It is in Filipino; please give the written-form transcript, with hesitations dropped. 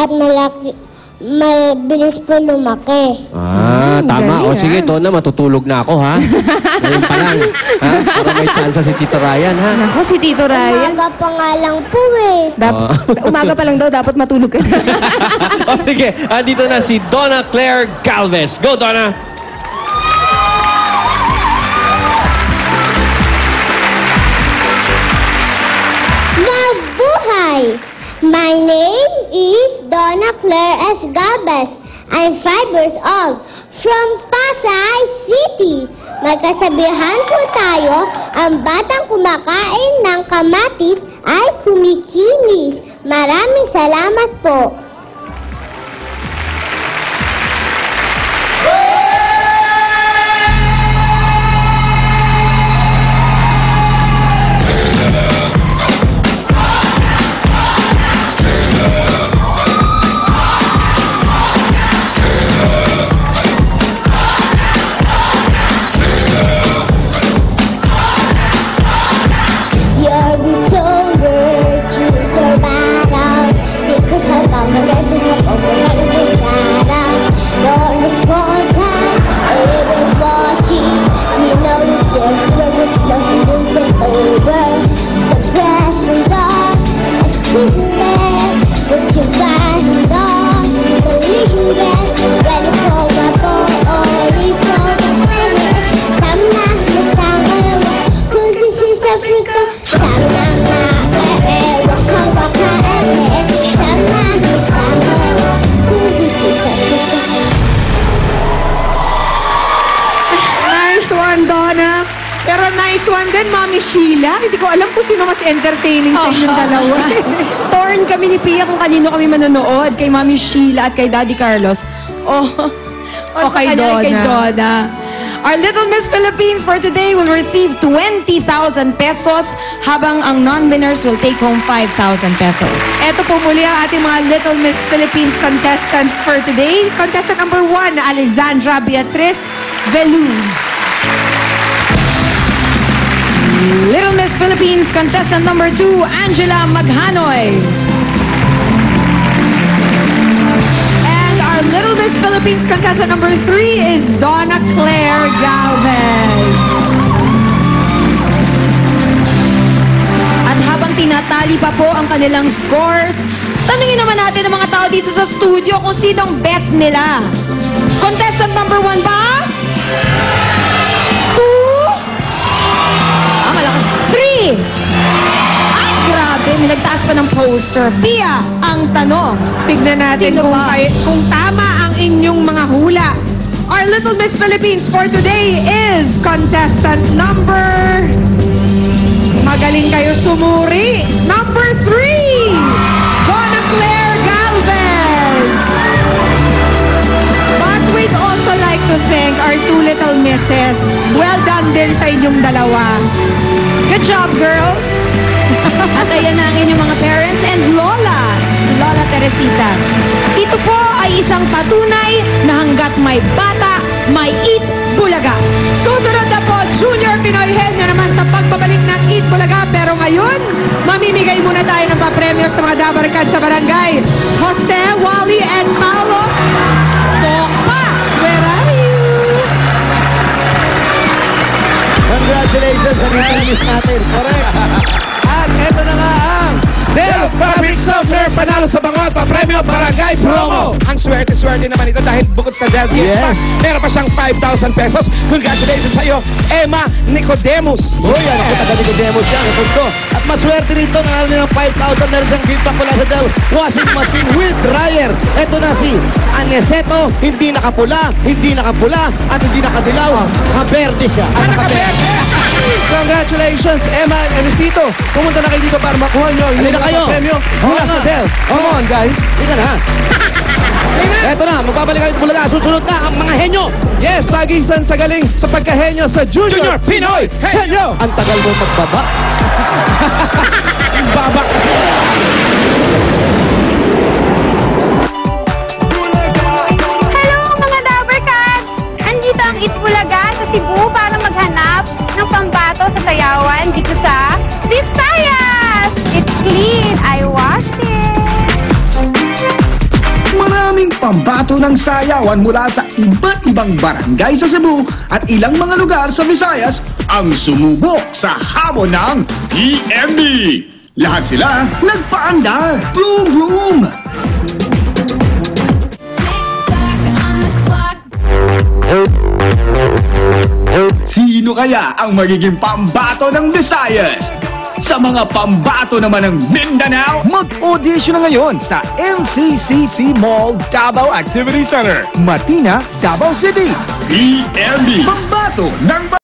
at mabilis po lumaki. Tama. O sige, Donna, matutulog na ako, ha? Ngayon pa lang, ha? Para may chance si Tito Ryan, ha? Nako, si Tito Ryan. Umaga pa nga lang po eh. Umaga pa lang daw, dapat matulog ka na. O sige, andito na si Donna Claire Galvez. Go, Donna! Mabuhay! My name is Donna Claire S. Galvez. I'm 5 years old from Pasay City. May kasabihan po tayo, ang batang kumakain ng kamatis ay kumikinis. Maraming salamat po. Pero nice one din, Mami Sheila. Hindi ko alam kung sino mas entertaining sa inyong dalawa. Torn kami ni Pia kung kanino kami manonood. Kay Mami Sheila at kay Daddy Carlos. Kay Donna. Our Little Miss Philippines for today will receive 20,000 pesos habang ang non-winners will take home 5,000 pesos. Ito po muli ang ating mga Little Miss Philippines contestants for today. Contestant number 1, Alexandra Beatriz Veluz. Little Miss Philippines contestant number 2, Angela Maghanoy. And our Little Miss Philippines contestant number 3 is Donna Claire Galvez. At habang tinatali pa po ang kanilang scores, tanungin naman natin ang mga tao dito sa studio kung sinong bet nila. Contestant number 1 ba? 3! Ay, grabe. Nagtaas pa ng poster. Pia, ang tanong. Tignan natin kung tama ang inyong mga hula. Our Little Miss Philippines for today is contestant number... Magaling kayo sumuri. Number 3! Donna Claire Galvez. But we'd also like to thank our 2 little misses. Well done din sa inyong dalawa. Good job, girls! At ayan na ang inyong mga parents and Lola, si Lola Teresita. Ito po ay isang patunay na hanggat may bata, may Eat Bulaga. Susunod na po, Junior Pinoy Head na naman sa pagbabalik ng Eat Bulaga. Pero ngayon, mamimigay muna tayo ng papremyo sa mga dabarkad sa barangay. Jose, Wally, and Paolo. Sokpa! Where are you? Congratulations sa nilinis natin. Correct. At eto na nga ang Del Fabric Software panalo sa bangot papremyo barangay promo. Ang swerte-swerte naman ito dahil bukod sa Del Gift Pack, meron pa siyang 5,000 pesos. Congratulations sa iyo, Emma Nicodemus. Uy, ano ko taga Nicodemus yan, ito ko. At maswerte rito, nanalo nilang 5,000. Meron siyang gift pack mula sa Del washing machine with dryer. Ito na si Aneseto, hindi nakapula, at hindi nakadilaw. Nakaberde siya. Nakaberde! Congratulations, Emma and Elisito. Pumunta na kayo dito para makuha nyo yung premyo mula sa Del. Come on, guys. Ika na. Eto na, magbabalik kayo Bulaga. Susunod na ang mga henyo. Yes, tagisan sa galing sa pagkahenyo sa Junior Pinoy Henyo. Ang tagal mo magbaba. Baba kasi. Hello mga Dabarkat! Andito ang Eat Bulaga sa Cebu para maghanap ng pambato sa sayawan dito sa Visayas! It's clean! I washed it! pambato ng sayawan mula sa iba't ibang barangay sa Cebu at ilang mga lugar sa Visayas ang sumubok sa hamon ng PMB. Lahat sila nagpaandar. Bloom, bloom! Sino kaya ang magiging pambato ng Visayas? Sa mga pambato naman ng Mindanao, mag-audition na ngayon sa MCCC Mall Davao Activity Center, Matina, Davao City. PMB, pambato ng